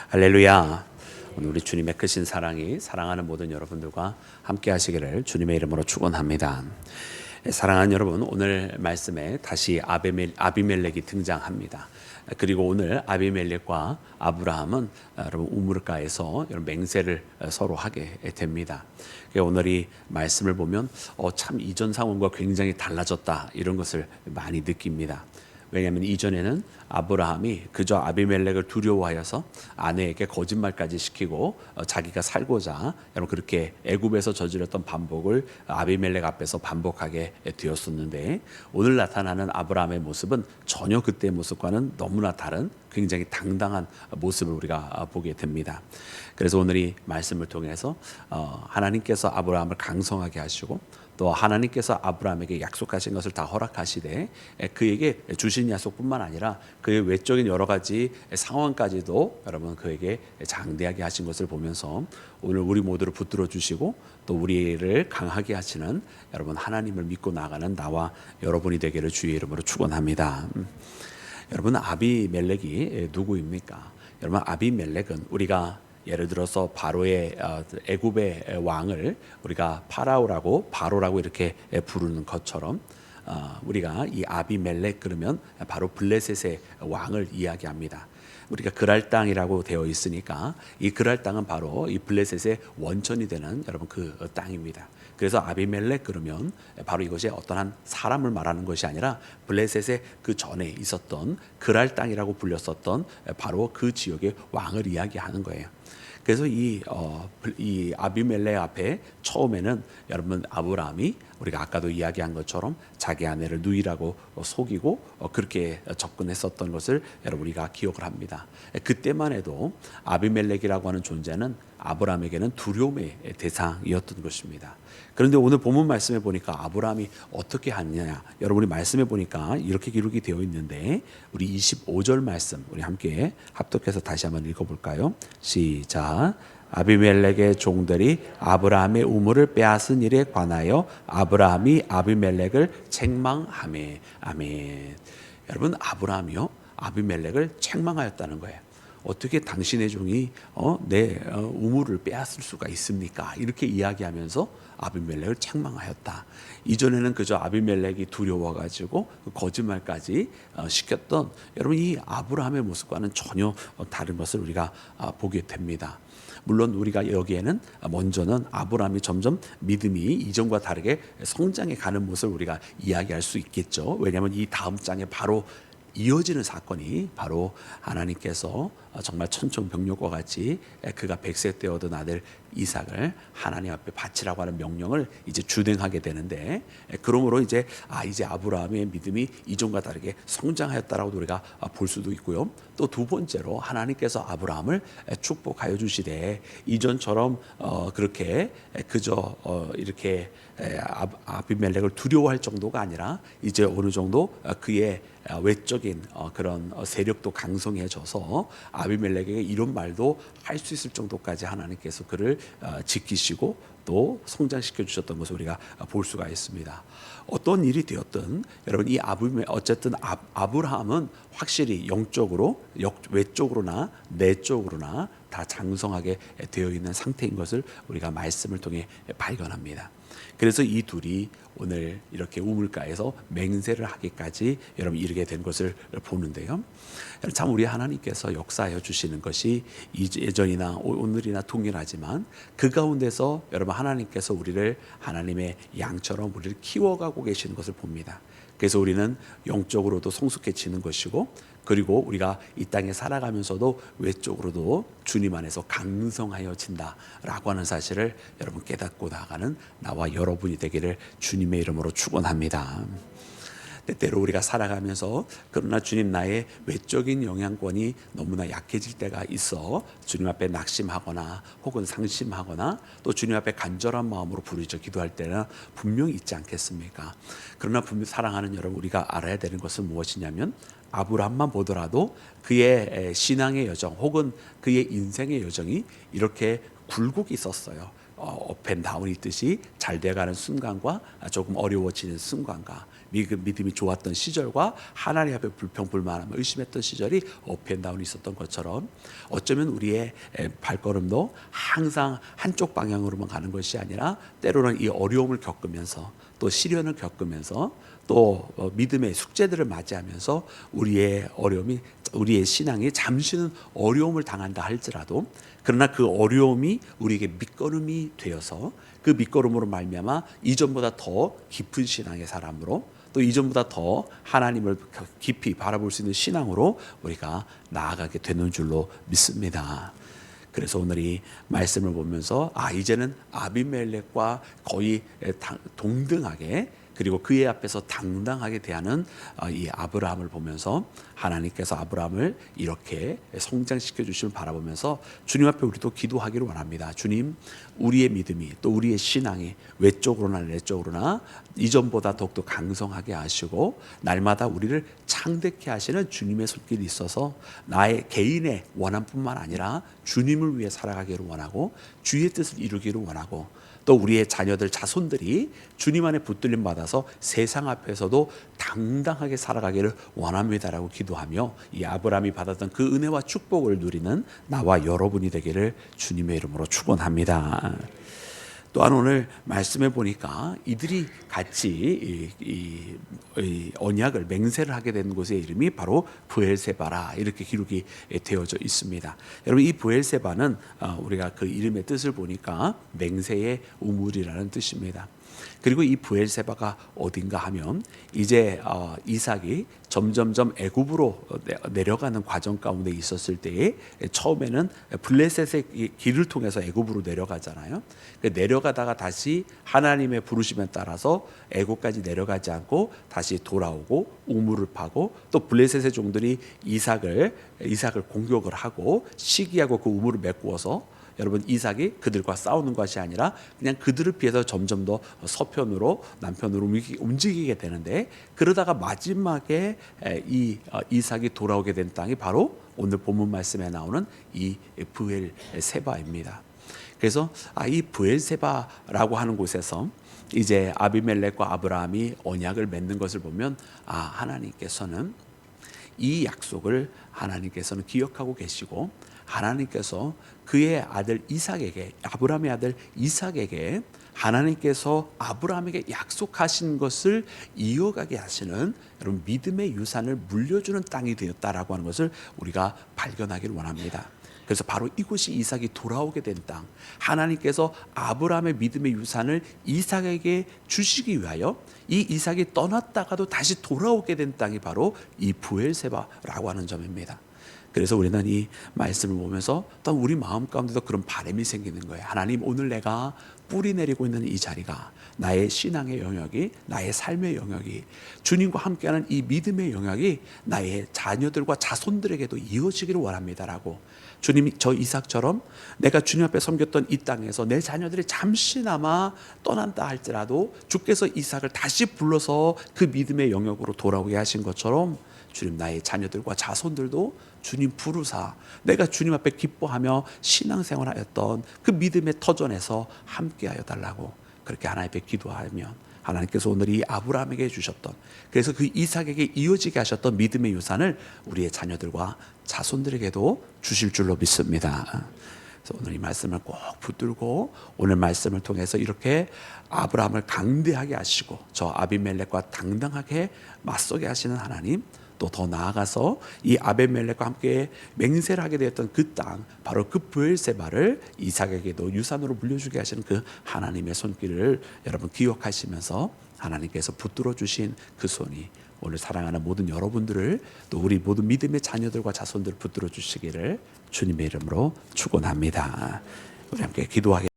할렐루야. 오늘 우리 주님의 크신 사랑이 사랑하는 모든 여러분들과 함께 하시기를 주님의 이름으로 축원합니다. 사랑하는 여러분, 오늘 말씀에 다시 아비멜렉이 등장합니다. 그리고 오늘 아비멜렉과 아브라함은 여러분 우물가에서 여러분 맹세를 서로 하게 됩니다. 오늘 이 말씀을 보면 참 이전 상황과 굉장히 달라졌다, 이런 것을 많이 느낍니다. 왜냐하면 이전에는 아브라함이 그저 아비멜렉을 두려워하여서 아내에게 거짓말까지 시키고 자기가 살고자 여러분 그렇게 애굽에서 저질렀던 반복을 아비멜렉 앞에서 반복하게 되었었는데, 오늘 나타나는 아브라함의 모습은 전혀 그때의 모습과는 너무나 다른 굉장히 당당한 모습을 우리가 보게 됩니다. 그래서 오늘 이 말씀을 통해서 하나님께서 아브라함을 강성하게 하시고 또 하나님께서 아브라함에게 약속하신 것을 다 허락하시되 그에게 주신 약속뿐만 아니라 그의 외적인 여러 가지 상황까지도 여러분 그에게 장대하게 하신 것을 보면서 오늘 우리 모두를 붙들어 주시고 또 우리를 강하게 하시는 여러분 하나님을 믿고 나가는 나와 여러분이 되기를 주의 이름으로 축원합니다. 여러분, 아비멜렉이 누구입니까? 여러분, 아비멜렉은 우리가 예를 들어서 바로의 애굽의 왕을 우리가 바로라고 이렇게 부르는 것처럼 우리가 이 아비멜렉 그러면 바로 블레셋의 왕을 이야기합니다. 우리가 그랄 땅이라고 되어 있으니까 이 그랄 땅은 바로 이 블레셋의 원천이 되는 여러분 그 땅입니다. 그래서 아비멜렉 그러면 바로 이것이 어떤 한 사람을 말하는 것이 아니라 블레셋의 그 전에 있었던 그랄 땅이라고 불렸었던 바로 그 지역의 왕을 이야기하는 거예요. 그래서 이 아비멜렉 앞에 처음에는 여러분 아브라함이 우리가 아까도 이야기한 것처럼 자기 아내를 누이라고 속이고 그렇게 접근했었던 것을 여러분 우리가 기억을 합니다. 그때만 해도 아비멜렉이라고 하는 존재는 아브라함에게는 두려움의 대상이었던 것입니다. 그런데 오늘 본문 말씀에 보니까 아브라함이 어떻게 하느냐, 여러분이 말씀해 보니까 이렇게 기록이 되어 있는데 우리 25절 말씀 우리 함께 합독해서 다시 한번 읽어볼까요? 시작. 아비멜렉의 종들이 아브라함의 우물을 빼앗은 일에 관하여 아브라함이 아비멜렉을 책망하매. 아멘. 여러분, 아브라함이요 아비멜렉을 책망하였다는 거예요. 어떻게 당신의 종이 내 우물을 빼앗을 수가 있습니까? 이렇게 이야기하면서 아비멜렉을 책망하였다. 이전에는 그저 아비멜렉이 두려워가지고 거짓말까지 시켰던 여러분 이 아브라함의 모습과는 전혀 다른 것을 우리가 보게 됩니다. 물론 우리가 여기에는 먼저는 아브라함이 점점 믿음이 이전과 다르게 성장해 가는 모습을 우리가 이야기할 수 있겠죠. 왜냐하면 이 다음 장에 바로 이어지는 사건이 바로 하나님께서 정말 천천병력과 같이 그가 100세 때 얻은 아들 이삭을 하나님 앞에 바치라고 하는 명령을 이제 주행하게 되는데, 그러므로 이제 아브라함의 믿음이 이전과 다르게 성장하였다라고 우리가 볼 수도 있고요. 또 두 번째로 하나님께서 아브라함을 축복하여 주시되 이전처럼 그렇게 그저 이렇게 아비멜렉을 두려워할 정도가 아니라 이제 어느 정도 그의 외적인 그런 세력도 강성해져서 아비멜렉에게 이런 말도 할 수 있을 정도까지 하나님께서 그를 지키시고 또 성장시켜 주셨던 것을 우리가 볼 수가 있습니다. 어떤 일이 되었든 여러분 이 어쨌든 아브라함은 확실히 영적으로 외적으로나 내적으로나 다 장성하게 되어 있는 상태인 것을 우리가 말씀을 통해 발견합니다. 그래서 이 둘이 오늘 이렇게 우물가에서 맹세를 하기까지 여러분 이르게 된 것을 보는데요. 참 우리 하나님께서 역사하여 주시는 것이 예전이나 오늘이나 동일하지만 그 가운데서 여러분 하나님께서 우리를 하나님의 양처럼 우리를 키워가고 계시는 것을 봅니다. 그래서 우리는 영적으로도 성숙해지는 것이고 그리고 우리가 이 땅에 살아가면서도 외적으로도 주님 안에서 강성하여진다라고 하는 사실을 여러분 깨닫고 나아가는 나와 여러분이 되기를 주님의 이름으로 축원합니다. 때때로 우리가 살아가면서 그러나 주님 나의 외적인 영향권이 너무나 약해질 때가 있어 주님 앞에 낙심하거나 혹은 상심하거나 또 주님 앞에 간절한 마음으로 부르짖어 기도할 때는 분명히 있지 않겠습니까? 그러나 분명히 사랑하는 여러분 우리가 알아야 되는 것은 무엇이냐면 아브라함만 보더라도 그의 신앙의 여정 혹은 그의 인생의 여정이 이렇게 굴곡이 있었어요. 업앤다운이 있듯이 잘 돼가는 순간과 조금 어려워지는 순간과 믿음이 좋았던 시절과 하나님 앞에 불평불만하며 의심했던 시절이 업앤다운이 있었던 것처럼 어쩌면 우리의 발걸음도 항상 한쪽 방향으로만 가는 것이 아니라 때로는 이 어려움을 겪으면서 또 시련을 겪으면서 또 믿음의 숙제들을 맞이하면서 우리의 어려움이 우리의 신앙이 잠시는 어려움을 당한다 할지라도 그러나 그 어려움이 우리에게 밑거름이 되어서 그 밑거름으로 말미암아 이전보다 더 깊은 신앙의 사람으로 또 이전보다 더 하나님을 깊이 바라볼 수 있는 신앙으로 우리가 나아가게 되는 줄로 믿습니다. 그래서 오늘 이 말씀을 보면서 이제는 아비멜렉과 거의 동등하게 그리고 그의 앞에서 당당하게 대하는 이 아브라함을 보면서 하나님께서 아브라함을 이렇게 성장시켜 주심을 바라보면서 주님 앞에 우리도 기도하기를 원합니다. 주님, 우리의 믿음이 또 우리의 신앙이 외적으로나 내적으로나 이전보다 더욱더 강성하게 하시고 날마다 우리를 창대케 하시는 주님의 손길이 있어서 나의 개인의 원함뿐만 아니라 주님을 위해 살아가기를 원하고 주의 뜻을 이루기를 원하고 또 우리의 자녀들 자손들이 주님 안에 붙들림 받아서 세상 앞에서도 당당하게 살아가기를 원합니다라고 기도하며 이 아브라함이 받았던 그 은혜와 축복을 누리는 나와 여러분이 되기를 주님의 이름으로 축원합니다. 또한 오늘 말씀해 보니까 이들이 같이 이 언약을 맹세를 하게 된 곳의 이름이 바로 브엘세바라 이렇게 기록이 되어져 있습니다. 여러분 이 브엘세바는 우리가 그 이름의 뜻을 보니까 맹세의 우물이라는 뜻입니다. 그리고 이 브엘세바가 어딘가 하면 이제 이삭이 점점점 애굽으로 내려가는 과정 가운데 있었을 때에 처음에는 블레셋의 길을 통해서 애굽으로 내려가잖아요. 내려가다가 다시 하나님의 부르심에 따라서 애굽까지 내려가지 않고 다시 돌아오고 우물을 파고 또 블레셋의 종들이 이삭을 공격을 하고 시기하고 그 우물을 메꾸어서 여러분 이삭이 그들과 싸우는 것이 아니라 그냥 그들을 피해서 점점 더 서편으로 남편으로 움직이게 되는데 그러다가 마지막에 이 이삭이 돌아오게 된 땅이 바로 오늘 본문 말씀에 나오는 이 브엘세바입니다. 그래서 이 브엘세바라고 하는 곳에서 이제 아비멜렉과 아브라함이 언약을 맺는 것을 보면 하나님께서는 이 약속을 하나님께서는 기억하고 계시고 하나님께서 그의 아들 이삭에게 아브라함의 아들 이삭에게 하나님께서 아브라함에게 약속하신 것을 이어가게 하시는 여러분 믿음의 유산을 물려주는 땅이 되었다라고 하는 것을 우리가 발견하기를 원합니다. 그래서 바로 이곳이 이삭이 돌아오게 된 땅, 하나님께서 아브라함의 믿음의 유산을 이삭에게 주시기 위하여 이 이삭이 떠났다가도 다시 돌아오게 된 땅이 바로 이 브엘세바라고 하는 점입니다. 그래서 우리는 이 말씀을 보면서 또 우리 마음 가운데도 그런 바람이 생기는 거예요. 하나님, 오늘 내가 뿌리 내리고 있는 이 자리가 나의 신앙의 영역이, 나의 삶의 영역이, 주님과 함께하는 이 믿음의 영역이 나의 자녀들과 자손들에게도 이어지기를 원합니다라고, 주님이 저 이삭처럼 내가 주님 앞에 섬겼던 이 땅에서 내 자녀들이 잠시나마 떠난다 할지라도 주께서 이삭을 다시 불러서 그 믿음의 영역으로 돌아오게 하신 것처럼 주님, 나의 자녀들과 자손들도 주님 부르사 내가 주님 앞에 기뻐하며 신앙생활하였던 그 믿음의 터전에서 함께하여 달라고 그렇게 하나님 앞에 기도하면 하나님께서 오늘 이 아브라함에게 주셨던, 그래서 그 이삭에게 이어지게 하셨던 믿음의 유산을 우리의 자녀들과 자손들에게도 주실 줄로 믿습니다. 그래서 오늘 이 말씀을 꼭 붙들고 오늘 말씀을 통해서 이렇게 아브라함을 강대하게 하시고 저 아비멜렉과 당당하게 맞서게 하시는 하나님, 또 더 나아가서 이 아비멜렉과 함께 맹세를 하게 되었던 그 땅, 바로 그 브엘세바를 이삭에게도 유산으로 물려주게 하시는 그 하나님의 손길을 여러분 기억하시면서 하나님께서 붙들어 주신 그 손이 오늘 사랑하는 모든 여러분들을, 또 우리 모든 믿음의 자녀들과 자손들을 붙들어 주시기를 주님의 이름으로 축원합니다. 우리 함께 기도하겠습니다.